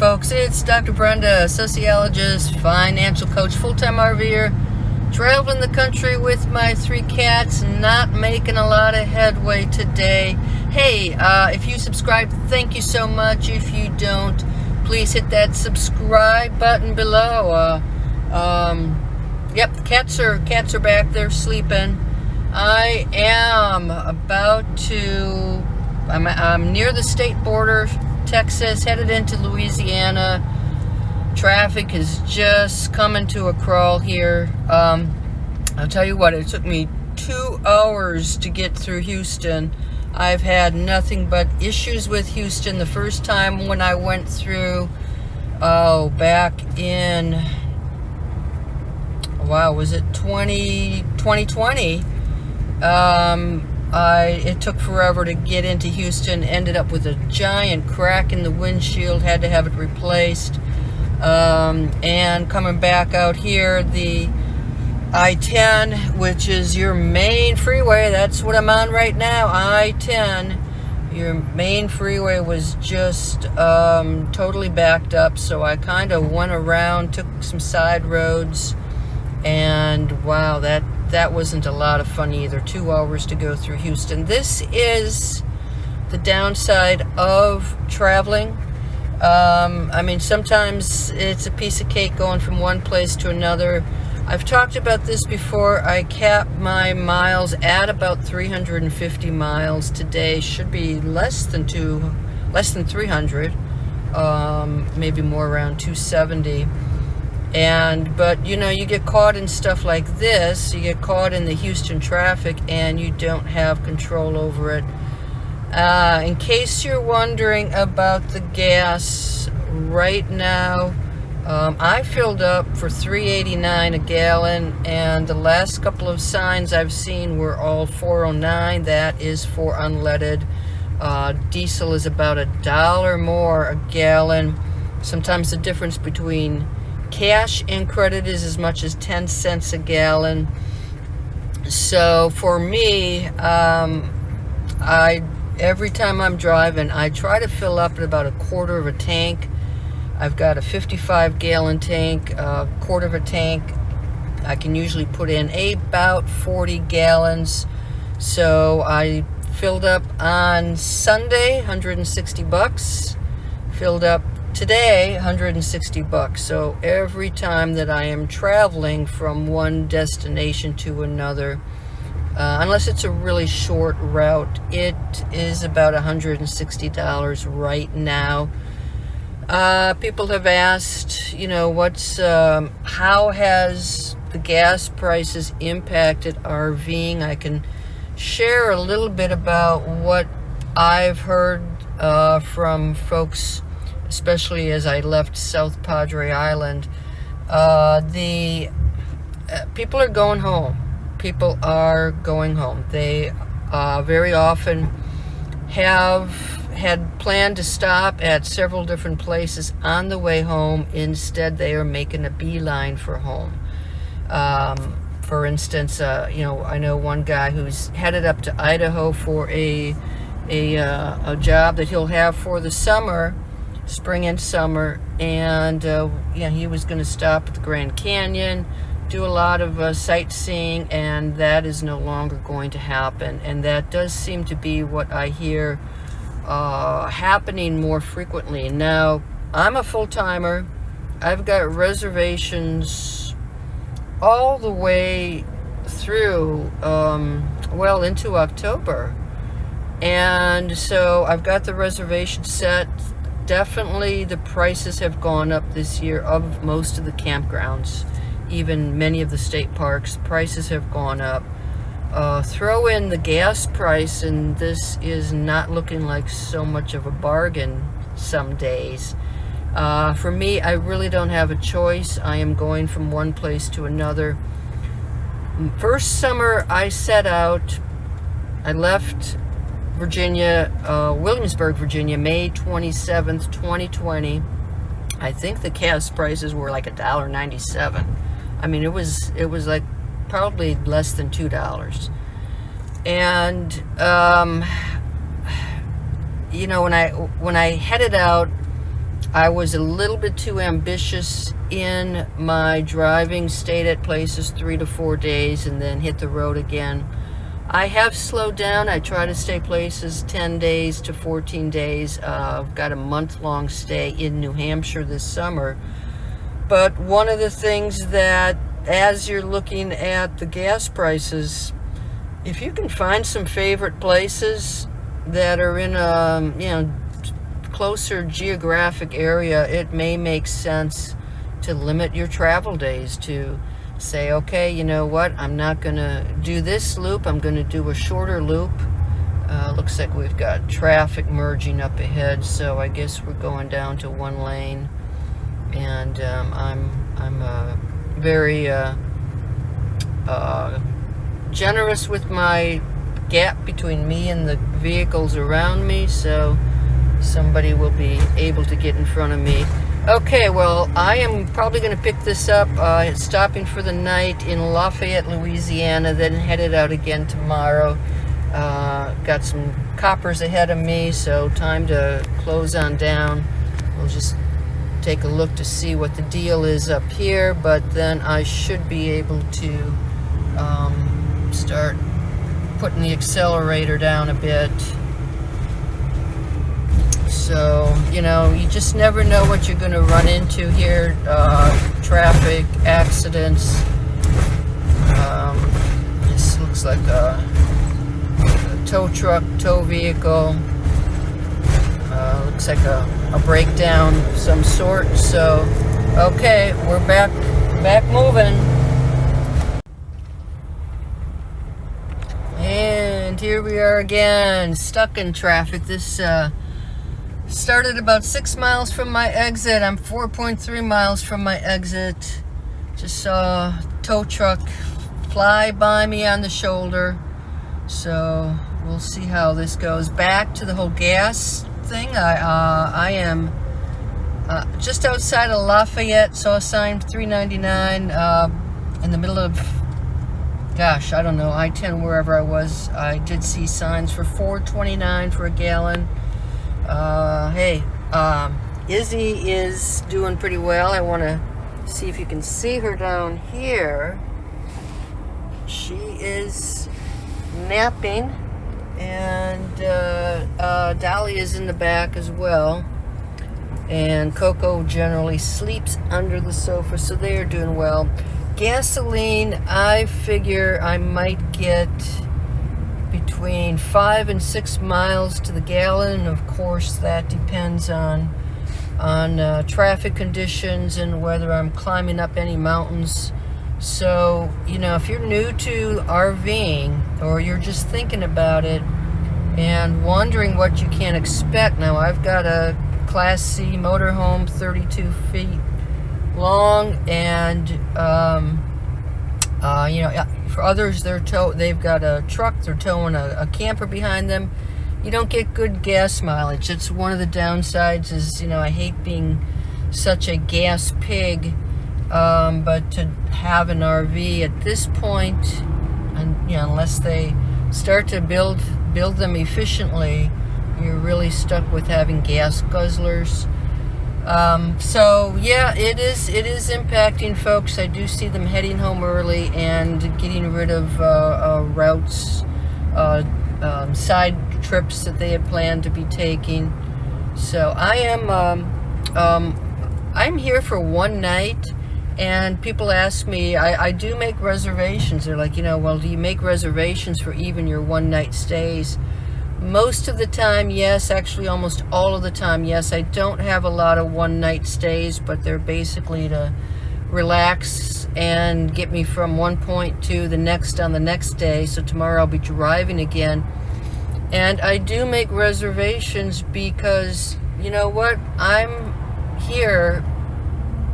folks, it's Dr. Brenda, sociologist, financial coach, full-time RVer, traveling the country with my 3 cats, not making a lot of headway today. Hey, if you subscribe, thank you so much. If you don't, please hit that subscribe button below. Yep, the cats are back there sleeping. I am I'm near the state border, Texas, headed into Louisiana. Traffic is just coming to a crawl here. I'll tell you what, it took me 2 hours to get through Houston. I've had nothing but issues with Houston. The first time when I went through, back in, was it 2020? It took forever to get into Houston, ended up with a giant crack in the windshield, had to have it replaced. And coming back out here, the I-10, which is your main freeway, that's what I'm on right now, I-10, your main freeway was just totally backed up, so I kind of went around, took some side roads, and wow, that wasn't a lot of fun either. 2 hours to go through Houston. This is the downside of traveling. Sometimes it's a piece of cake going from one place to another. I've talked about this before. I cap my miles at about 350 miles today. Should be less than 300, maybe more around 270. But you get caught in stuff like this. You get caught in the Houston traffic and you don't have control over it. In case you're wondering about the gas, right now, I filled up for $3.89 a gallon, and the last couple of signs I've seen were all $4.09. That is for unleaded. Diesel is about $1 more a gallon. Sometimes the difference between cash and credit is as much as 10 cents a gallon. So for me, every time I'm driving, I try to fill up at about a quarter of a tank. I've got a 55-gallon tank, a quarter of a tank. I can usually put in about 40 gallons. So I filled up on Sunday, $160. Filled up today, $160. So every time that I am traveling from one destination to another, unless it's a really short route, it is about $160 right now. People have asked, how has the gas prices impacted RVing? I can share a little bit about what I've heard from folks, especially as I left South Padre Island. People are going home. People are going home. They very often have had planned to stop at several different places on the way home. Instead, they are making a beeline for home. For instance, I know one guy who's headed up to Idaho for a job that he'll have for the summer, spring and summer, and he was going to stop at the Grand Canyon, do a lot of sightseeing, and that is no longer going to happen. And that does seem to be what I hear happening more frequently. Now, I'm a full-timer. I've got reservations all the way through, into October. And so I've got the reservation set. Definitely the prices have gone up this year of most of the campgrounds. Even many of the state parks, prices have gone up. Throw in the gas price, and this is not looking like so much of a bargain some days. For me, I really don't have a choice. I am going from one place to another. First summer I set out, I left Virginia, Williamsburg, Virginia, May 27th, 2020. I think the gas prices were like $1.97. It was like probably less than $2. And when I headed out, I was a little bit too ambitious in my driving, stayed at places 3 to 4 days and then hit the road again. I have slowed down. I try to stay places 10 days to 14 days. I've got a month-long stay in New Hampshire this summer. But one of the things that, as you're looking at the gas prices, if you can find some favorite places that are in a closer geographic area, it may make sense to limit your travel days, to say, okay, you know what, I'm not going to do this loop, I'm going to do a shorter loop. Looks like we've got traffic merging up ahead, so I guess we're going down to one lane. And I'm very generous with my gap between me and the vehicles around me, so somebody will be able to get in front of me. Okay, well, I am probably going to pick this up, stopping for the night in Lafayette, Louisiana, then headed out again tomorrow. Got some coppers ahead of me, so time to close on down. We'll just take a look to see what the deal is up here, but then I should be able to start putting the accelerator down a bit. So, you just never know what you're going to run into here. Traffic, accidents. This looks like a tow truck, tow vehicle. Looks like a breakdown of some sort. So, okay, we're back moving. And here we are again, stuck in traffic. This started about 6 miles from my exit. I'm 4.3 miles from my exit. Just saw a tow truck fly by me on the shoulder. So we'll see how this goes. Back to the whole gas thing. I am just outside of Lafayette. Saw a sign $3.99 in the middle of, gosh, I don't know, I-10, wherever I was. I did see signs for $4.29 for a gallon. Hey, Izzy is doing pretty well. I want to see if you can see her down here. She is napping, and Dolly is in the back as well. And Coco generally sleeps under the sofa, so they are doing well. Gasoline, I figure I might get between 5 and 6 miles to the gallon. Of course, that depends on traffic conditions and whether I'm climbing up any mountains. So, if you're new to RVing, or you're just thinking about it and wondering what you can expect, now I've got a Class C motorhome, 32 feet long, and for others, they've got a truck, they're towing a camper behind them. You don't get good gas mileage. It's one of the downsides is, I hate being such a gas pig, but to have an RV at this point, and unless they start to build them efficiently, you're really stuck with having gas guzzlers. So yeah, it is impacting folks. I do see them heading home early and getting rid of routes, side trips that they had planned to be taking. So I'm here for one night, and people ask me, I do make reservations. They're like, well, do you make reservations for even your one night stays? Most of the time, yes. Actually, almost all of the time, yes. I don't have a lot of one-night stays, but they're basically to relax and get me from one point to the next on the next day. So tomorrow I'll be driving again. And I do make reservations because, you know what? I'm here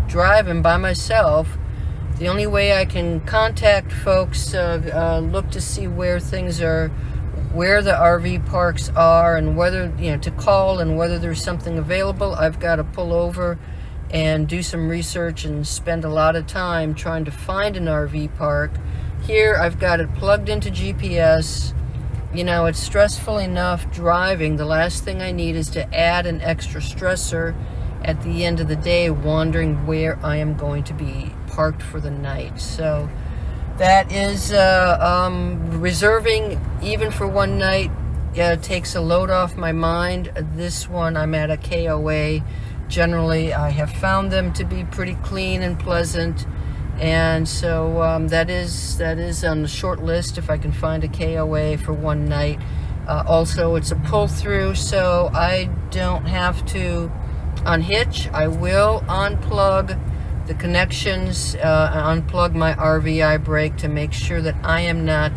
driving by myself. The only way I can contact folks, look to see where things are, where the RV parks are, and whether, to call and whether there's something available. I've got to pull over and do some research and spend a lot of time trying to find an RV park. Here, I've got it plugged into GPS. It's stressful enough driving. The last thing I need is to add an extra stressor at the end of the day wondering where I am going to be parked for the night. So that is reserving even for one night takes a load off my mind. This one, I'm at a KOA. Generally, I have found them to be pretty clean and pleasant, and so that is on the short list if I can find a KOA for one night. Also, it's a pull-through, so I don't have to unhitch. I will unplug the connections, unplug my RVI brake to make sure that I am not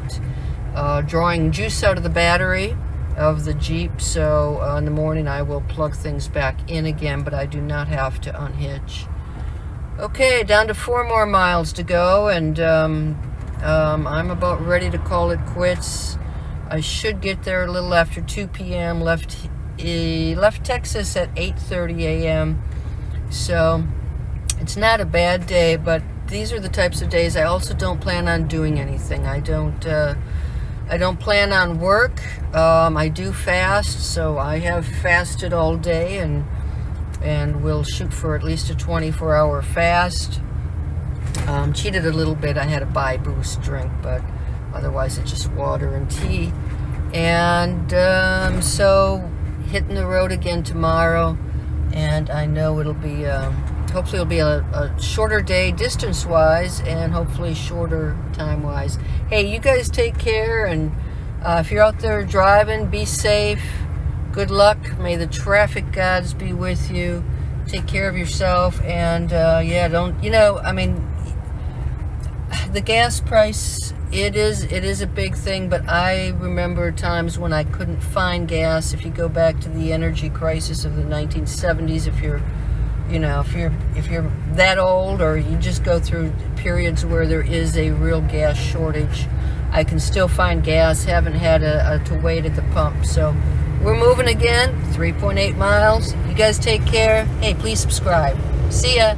drawing juice out of the battery of the Jeep. So in the morning I will plug things back in again, but I do not have to unhitch. Okay, down to 4 more miles to go, and I'm about ready to call it quits. I should get there a little after 2 p.m. Left Texas at 8:30 a.m. So it's not a bad day, but these are the types of days I also don't plan on doing anything. I don't plan on work. I do fast, so I have fasted all day, and we'll shoot for at least a 24-hour fast. Cheated a little bit. I had a Buy Boost drink, but otherwise it's just water and tea. And so hitting the road again tomorrow, and I know it'll be hopefully it'll be a shorter day distance-wise, and hopefully shorter time-wise. Hey, you guys take care, and if you're out there driving, be safe. Good luck. May the traffic gods be with you. Take care of yourself, and the gas price, it is a big thing, but I remember times when I couldn't find gas. If you go back to the energy crisis of the 1970s, if you're that old, or you just go through periods where there is a real gas shortage, I can still find gas. Haven't had to wait at the pump. So we're moving again, 3.8 miles. You guys take care. Hey, please subscribe. See ya.